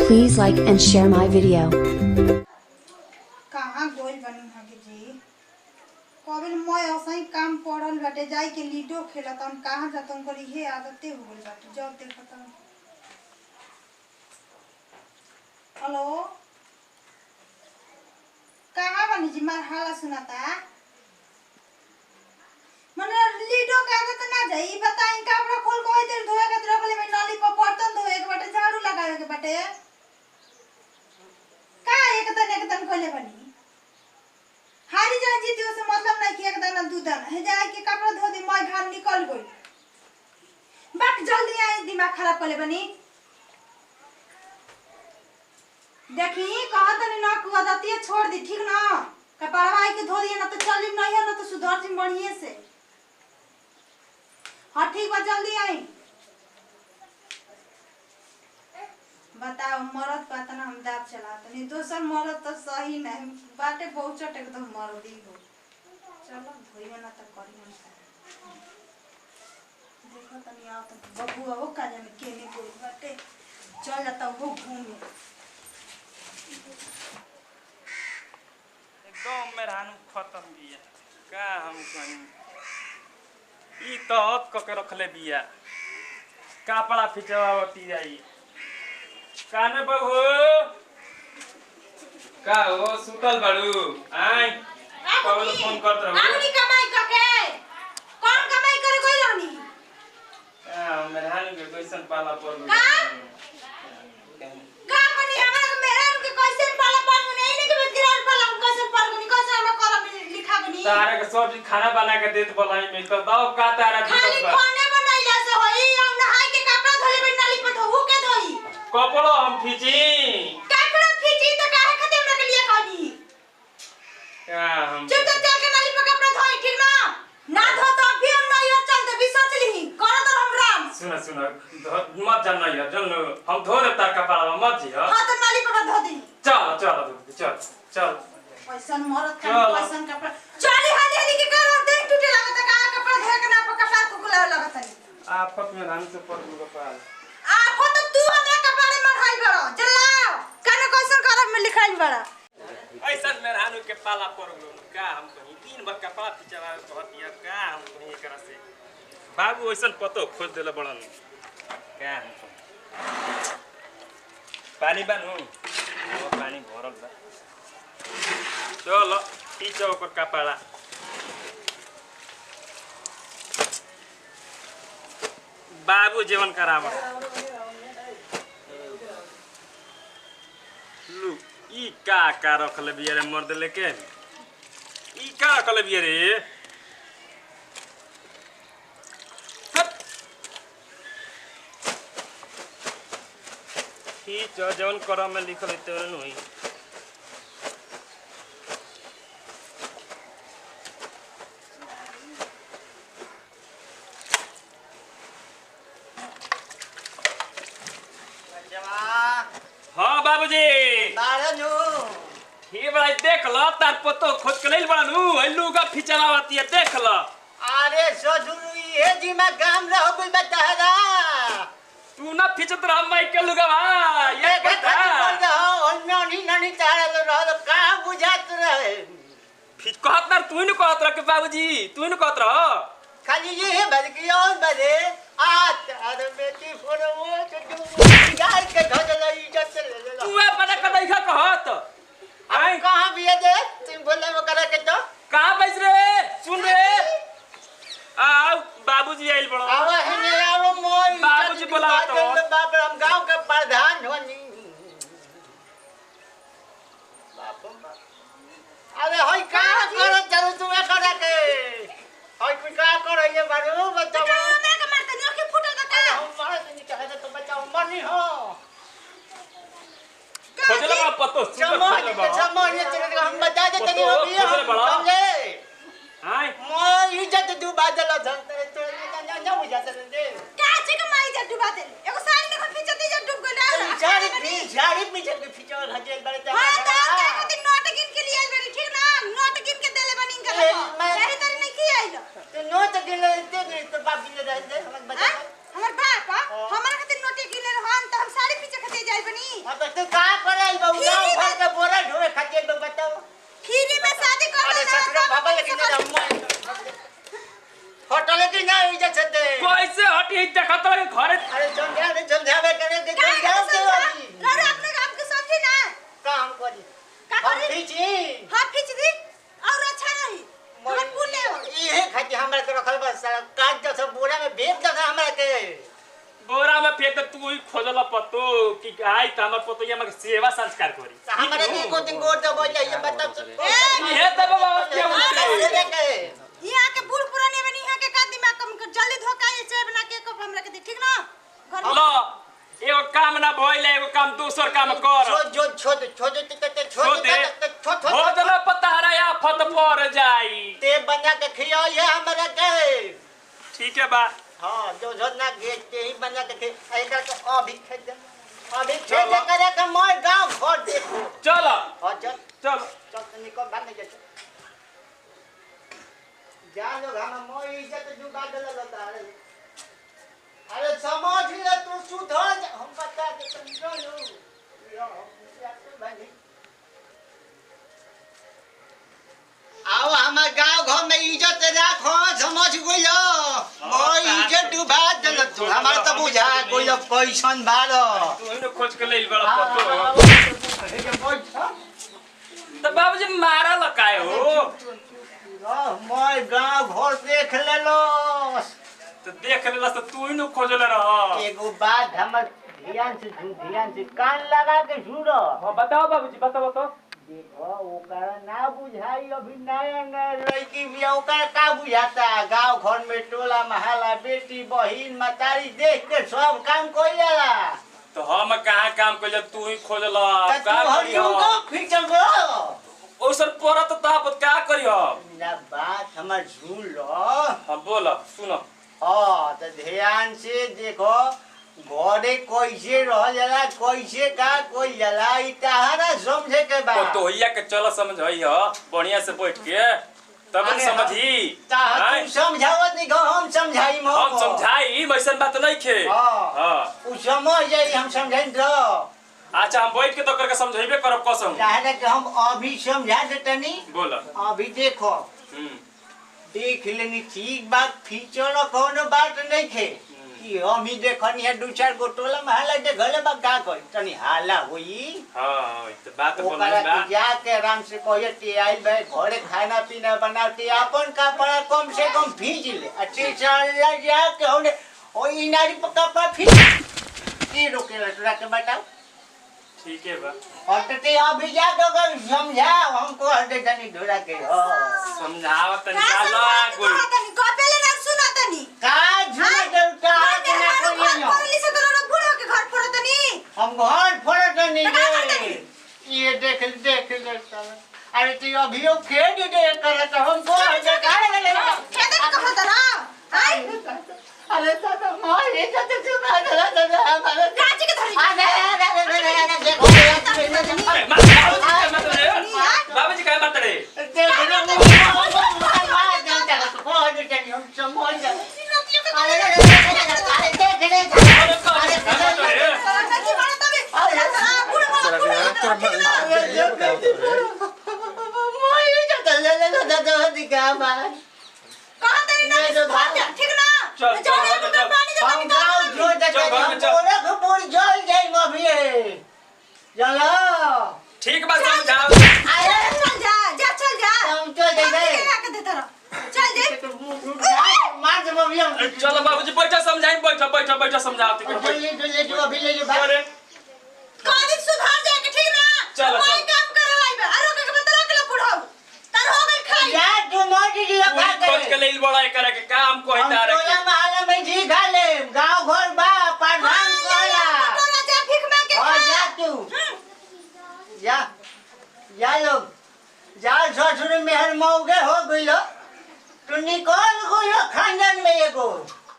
Please like and share my video. कहाँ गोल बनी हगे जी कबिल मैं असही काम पड़ल बाटे जाई के लीडो खेलत हम कहाँ जातम करी हे आदते हो गइल बाटे जब देखत हम हेलो कहाँ बनी जी मार हाला सुनाता मने लीडो के आदत ना जाई बताई कपड़ा खोल कोई देर धोए के रख ले मैं नाली पर बर्तन धोए के बाटे झाड़ू लगावे के बाटे का एकदम खोले बनी हारी जान जीती से मतलब नहीं कि एक दाना दू दाना हे जाए के कपड़ा धो दी मैं घाम निकल गई बट जल्दी आई दिमाग खराब कर ले बनी देखी कहत नहीं ना कुआ दतिया छोड़ दी ठीक ना कपड़वा आई के धो दिए ना तो चली नहीं है ना तो सुधर जी बढ़िए से हां ठीक बा जल्दी आई बताओ मरद पता ना हम दाब चलाते नहीं दोसर मरद तो सही नहीं बाटे बहुत चट एकदम मरदी हो चलो धोइए ना तो करिए ना देखो तनी आओ तो बबुआ वो का जाने केने कोई बाटे चल जाता वो घूमे एकदम मेहरानू खत्म बिया का हम कहीं ई तो हक क के रखले बिया कपड़ा फिचवावती जाई काने बहू का हो सुतल बाड़ू आई कबल फोन करत रहू आउनी कमाई करके कौन कमाई करे कोई रहनी मेहरानू के कैसन पाला पर का बनी हमरा के मेहरान के कैसे पाला पर नहीं नहीं के बिगड़ल पाला कैसे पर बनी कैसे हम कलम लिखा बनी तारा के सब चीज खाना बना के देत बलाई में तो दाव का तारा खाली खाने बनाइला से होई और नहाई के कपड़ा धोले बिन नाली पर धोऊ के धोई कपड़ा हम खींची कपड़ा खींची तो काहे खातिर हमरा के लिए कहनी हम चुप चल के नाली पर कपड़ा धोई ठीक ना ना धो तो अभी हम नहीं हो चलते भी सोच ली कर दो हम राम सुना मत जानना यार जन हम धो दे तार कपड़ा मत जी हां तो नाली पर धो दी चल पैसा मरत का पैसा कपड़ा चली हाली हाली के कर दे टूटे लागत का कपड़ा धोए के ना पर कपड़ा को गुला लागत है आफत में रानी से पड़ गो कपाल आफत तू हमरा कपड़े में खाई बड़ो चलाओ कने कैसन करब में लिखाई बड़ा ऐसा मेहरानू के पाला पड़ गो का हम कहीं दिन भर कपड़ा फिचवा कहत यार का हम कहीं एकरा से बाबू ऐसन पतो खोज देले बड़न का हम पानी बानू पानी भरल बा चलो टीचो ओकर कपड़ा बाबू जीवन करावा लू ई का रखले बिया रे मर्द लेके ई का रखले बिया रे ई जवन करम में लिखल है तेरे नहीं हाँ बाबूजी बारनु ठीक बड़ा देख लो तार पतो खोज के नहीं बानू हल्लू का फिचरावती है देख लो अरे सजुनु ये जी में काम रहो कोई बतारा तू ना फिचत रह मैं के लुगा बा ये बता बोल दो अन्य नहीं तारा तो रहो का बुझात रहे फिच कहत ना तू न कहत रह के बाबूजी तू न कहत रह खाली ये है बल्कि और बदे आत अरे बेटी फोन वो तो यार के घर ले इज्जत ले ले तू ए पता कर देखा कहत आई कहां भी है दे तुम बोले वो करे के तो कहां बैस रे सुन रे आओ बाबूजी आइल बड़ो आवा है ने आओ मोर बाबूजी बोला तो बाप हम गांव के प्रधान होनी बाप अरे होय का करे चलो तू ए करे के होय कोई का करे ये बारू बताओ मैं के मारते नहीं के फुटल का हम मारे तो नहीं कहे तो बचाओ मरनी हो खोजला बा पतो समाज चले हम बता देते नहीं हो भी हम समझे हाय मोर इज्जत तू बादल धरते तो ना बुझाते दे काचे के माई जा डुबा दे एगो साड़ी देखो पीछे जा डूब गइल झाड़ी पीछे के फिचो हजे बड़े ता हां तो का दिन नोट गिन के लिए आइल बड़ी ठीक ना नोट गिन के देले बनी इनका यही तरी नहीं की आइल तो नोट गिन दे तो बाप गिन दे हमर बता हमर बाप हमरा खातिर नोट गिन हम तो हम साड़ी पीछे खते जाई बनी हां तो कि ना इज्जत से कैसे हटी देखत रहे घरे अरे समझावे करे के समझाओ के अभी अरे अपने काम के समझी ना काम करी का हम करी खींची हां खींच दी और अच्छा रही हमर फूल ले ये खाती हमरा के रखल बस सारा काट दो सब बोरा में बेच दो हमरा के बोरा में फेंक तू ही खोजला पतो कि आई त हमर पतो ये मग सेवा संस्कार करी हमरा के को दिन गोट दबो ये बता ये त बाबा क्या के यहाँ के बूढ़ पुराने बनी यहाँ के का दिमाग कम कर जल्दी धोखा ये चाय बना के कप हमरा के दे ठीक ना घर लो एगो काम ना भइले एगो काम दूसर काम कर छोड़ भोजला पतारा या फत पर जाई ते बना के खियाओ ये हमरा के ठीक है बा हां जो ना गेट के ही बना के खे एकर के अभी खेत अभी खेत करे के मोर गांव घर देखो चल हां चल चल निकल भाग नहीं जा जा लोग हम मोर इज्जत जुगा देला लता अरे समझ ले तू सुधर जा हम बता दे समझो लो आओ हमार गांव घर में इज्जत राखो समझ गइलो मोर इज्जत डुबा देल तू हमार त बुझा गइलो कैसन बारो तू इनो खोज के ले बड़ा पतो त बाबूजी मारा लकाय हो मोर गांव घर देख लेलो तो देख लेला तो तू इनो खोजले रह एगो बात हमर ध्यान से कान लगा के सुनो हां बताओ बाबूजी बताओ देखो ओकरा ना बुझाई अभी नया नया लड़की भी ओकरा का बुझाता गांव घर में टोला महला बेटी बहिन मतारी देख के सब काम कोई जाला तो हम कहां काम कइले तू ही खोजला का करियो को खींचबो ओसर परत तापत का करियो ना बात हमर सुन लो हां बोल सुनो हां तो ध्यान से देखो घरे कैसे रह जाला कैसे का कोई जाला ई तारा समझे के बा तो होइया के चलो समझई ह बढ़िया से बैठ के तब समझी ताहा तू समझावत नहीं गो हम समझाई मो हम समझाई वैसन बात नहीं खे हां उ समझ जाई हम समझाई दो अच्छा हम बैठ के तो करके समझाइबे करब कसम चाहे कि हम अभी समझा देतनी बोल अभी देखो देख लेनी ठीक बात फीचर कोनो बात नहीं खे कि हम ही देखनी है दो चार गो टोला महला दे घरे बा का कोई तनी हाला होई हां तो बात बोलना ओकरा बा के जाके आराम से कहिए ती आइल भाई घरे खाना पीना बनाती अपन कपड़ा कम से कम भीज ले अच्छे चल जाके होने ओ इनारी कपड़ा भीज की रोकेला तोरा के बताओ ठीक है बा और ते अभी जाके अगर समझाओ हमको हटे तनी ढोरा के समझावत तनी का साला समझा तनी कपेले ना सुना तनी का झूठ देवता के ना कोई न पढ़ली से तोरा बूढ़ा के घर पड़ो तनी हम घर फोड़त नहीं रे ये देख अरे तू अभी खेद दे करत हमको हटे काहे ले खेदे कहो तरा आई अरे तो मार ये तो चुका दे हमारे काची के धरी अरे देखो बाबूजी काय मारत रे ठीक ना चल ठीक बात समझाओ चल जा के दे तरा चल दे चलो बाबूजी बैठा समझाई बैठा समझाओ कादिक सुधार जाए के ठीक ना चलो कोई काम करवाई बे आरो के बतरा के बुढ़ाऊ तर हो गई खाई यार तू मोटी जी का खोज के लेल बड़ा करे के काम कोई तारे टोला महला में जी खा ले गांव घर बा प्रधान कोला तोरा जा भीख मांग के और जा तू जा लोग जा ससुर मेहर मौगे हो गइलो तू निकल गइलो खानदान में एगो